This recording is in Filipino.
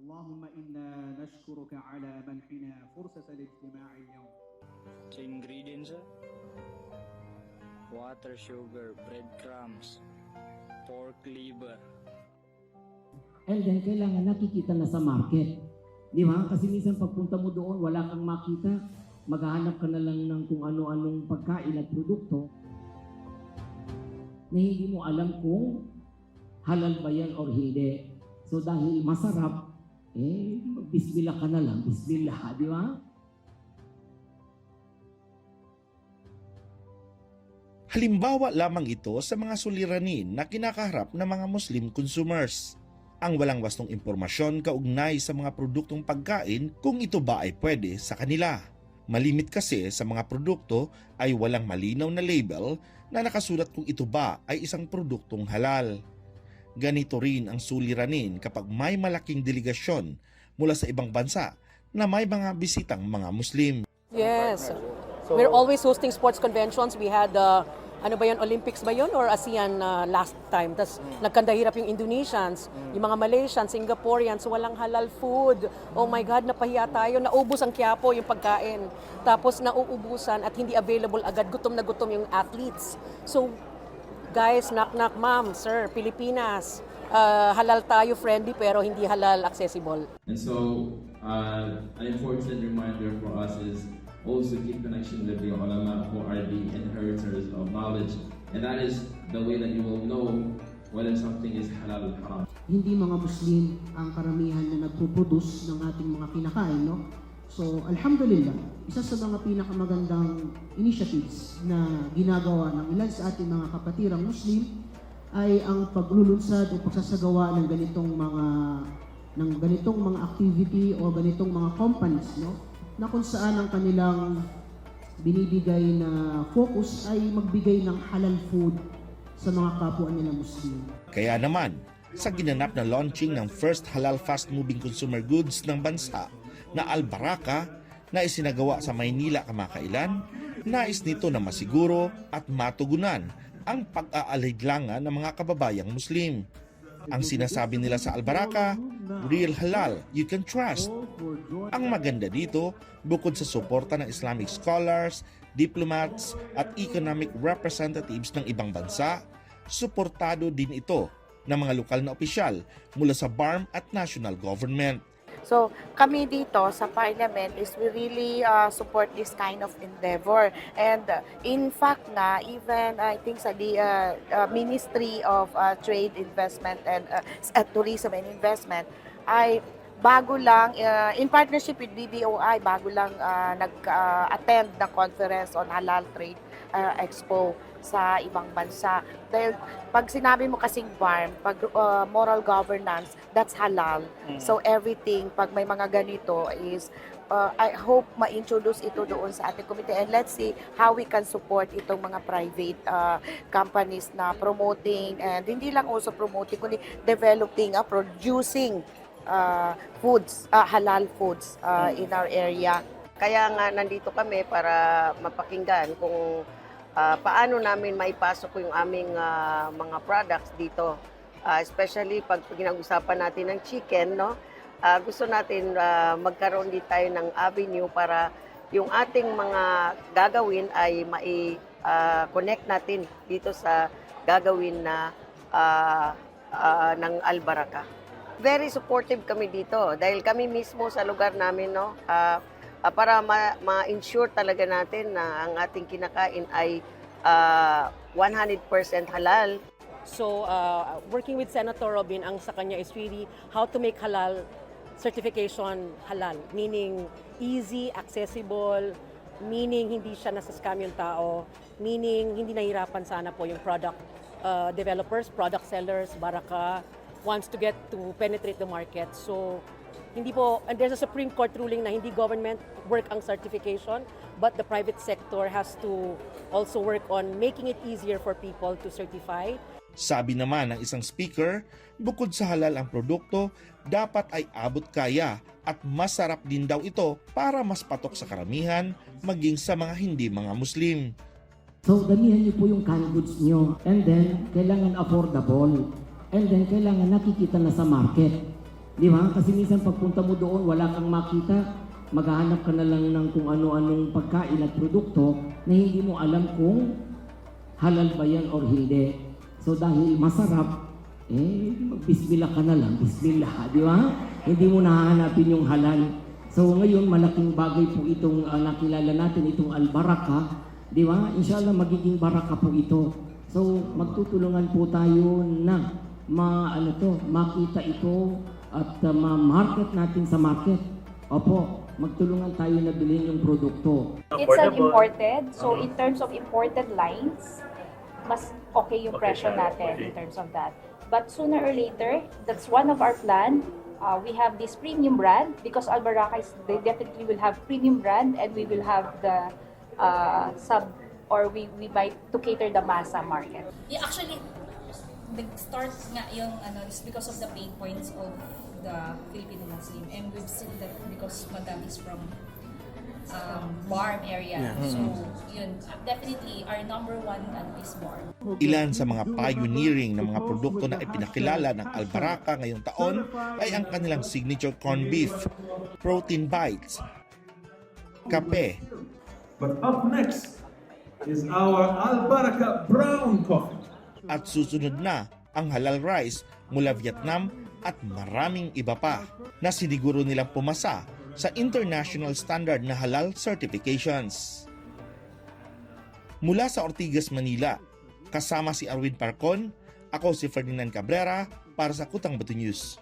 اللهم إنا نشكرك على منحنا فرصة الاجتماع اليوم. Sa ingredients, water, sugar, breadcrumbs, pork liver. And then kailangan nakikita na sa market. Di ba? Kasi minsan pagpunta mo doon, wala kang makita. Maghahanap ka na lang ng kung ano-anong pagkain at produkto na hindi mo alam kung halal ba yan or hindi. So dahil masarap, bismillah ka na lang. Bismillah, di ba? Halimbawa lamang ito sa mga suliranin na kinakaharap ng mga Muslim consumers. Ang walang wastong impormasyon kaugnay sa mga produktong pagkain kung ito ba ay pwede sa kanila. Malimit kasi sa mga produkto ay walang malinaw na label na nakasulat kung ito ba ay isang produktong halal. Ganito rin ang suliranin kapag may malaking delegasyon mula sa ibang bansa na may mga bisitang mga Muslim. Yes. We're always hosting sports conventions. We had, Olympics ba yun? Or ASEAN last time. Tapos nagkandahirap yung Indonesians, yung mga Malaysians, Singaporeans, walang halal food. Oh my God, napahiya tayo. Naubos ang Quiapo yung pagkain. Tapos nauubusan at hindi available agad. Gutom na gutom yung athletes. So, guys, knock-knock, ma'am, sir, Pilipinas, halal tayo, friendly, pero hindi halal accessible. And so, an important reminder for us is also keep connection with the ulama who are the inheritors of knowledge. And that is the way that you will know whether something is halal or haram. Hindi mga Muslim ang karamihan na nagpo-produce ng ating mga kinakain, no? So, alhamdulillah, isa sa mga pinakamagandang initiatives na ginagawa ng ilan sa ating mga kapatirang Muslim ay ang paglulunsad o pagsasagawa ng ganitong mga activity o ganitong mga companies, no? Na kung saan ang kanilang binibigay na focus ay magbigay ng halal food sa mga kapwa nila Muslim. Kaya naman, sa ginanap na launching ng first halal fast-moving consumer goods ng bansa na Albaraka na isinagawa sa Maynila kamakailan, nais nito na masiguro at matugunan ang pag-aaliglangan ng mga kababayang Muslim. Ang sinasabi nila sa Albaraka, real halal, you can trust. Ang maganda dito, bukod sa suporta ng Islamic scholars, diplomats at economic representatives ng ibang bansa, suportado din ito ng mga lokal na opisyal mula sa BARM at national government. So kami dito sa Parliament is we really support this kind of endeavor. And in fact nga, even I think sa the Ministry of Trade, Investment and Tourism and Investment ay bago lang, in partnership with BBOI, bago lang nag-attend ng conference on halal trade expo sa ibang bansa. Dahil pag sinabi mo kasing BARM, pag moral governance, that's halal. So everything, pag may mga ganito is, I hope ma-introduce ito doon sa ating committee and let's see how we can support itong mga private companies na promoting and hindi lang also promoting, kundi developing, producing foods, halal foods in our area. Kaya nga nandito kami para mapakinggan kung paano namin maipasok yung aming mga products dito. Especially pag pinag-usapan natin ng chicken, no? Gusto natin magkaroon din tayo ng avenue para yung ating mga gagawin ay mai-connect natin dito sa gagawin na ng Albaraka. Very supportive kami dito dahil kami mismo sa lugar namin, no? Para ma-ensure talaga natin na ang ating kinakain ay 100% halal. So, working with Senator Robin, ang sa kanya is really how to make halal certification halal. Meaning, easy, accessible, meaning hindi siya nasa-scam yung tao, meaning hindi nahirapan sana po yung product developers, product sellers, Baraka, wants to get to penetrate the market. So, hindi po, and there's a Supreme Court ruling na hindi government work ang certification, but the private sector has to also work on making it easier for people to certify. Sabi naman ng isang speaker, bukod sa halal ang produkto, dapat ay abot kaya at masarap din daw ito para mas patok sa karamihan, maging sa mga hindi mga Muslim. So, damihan niyo po yung canned goods niyo. And then, kailangan affordable. And then, kailangan nakikita na sa market. Di ba? Kasi minsan pagpunta mo doon, wala kang makita, maghahanap ka na lang ng kung ano-anong pagkain at produkto na hindi mo alam kung halal ba yan or hindi. So dahil masarap, mag-bismillah ka na lang, bismillah, di ba? Hindi mo nahahanapin yung halal. So ngayon, malaking bagay po itong nakilala natin, itong Al-Baraka, di ba? Inshallah, magiging baraka po ito. So magtutulungan po tayo na makita ito at ma-market natin sa market. Opo, magtulungan tayo na bilhin yung produkto. It's an imported, so in terms of imported lines, mas okay yung presyo natin in terms of that. But sooner or later, that's one of our plan. We have this premium brand because Al-Baraka they definitely will have premium brand, and we will have the we might to cater the massa market. Yeah, actually, nag-start nga yung is because of the pain points of the Filipino Muslim, and we've seen that because Madam is from Barm area. So, yun, definitely our number one is Barm. Ilan sa mga pioneering na mga produkto na ipinakilala ng Al-Baraka ngayong taon ay ang kanilang signature corned beef, protein bites, kape. But up next is our Al-Baraka brown coffee. At susunod na ang halal rice mula Vietnam at maraming iba pa na siniguro nilang pumasa sa international standard na halal certifications. Mula sa Ortigas, Manila, kasama si Arwin Parcon, ako si Ferdinand Cabrera para sa Kutang Bato News.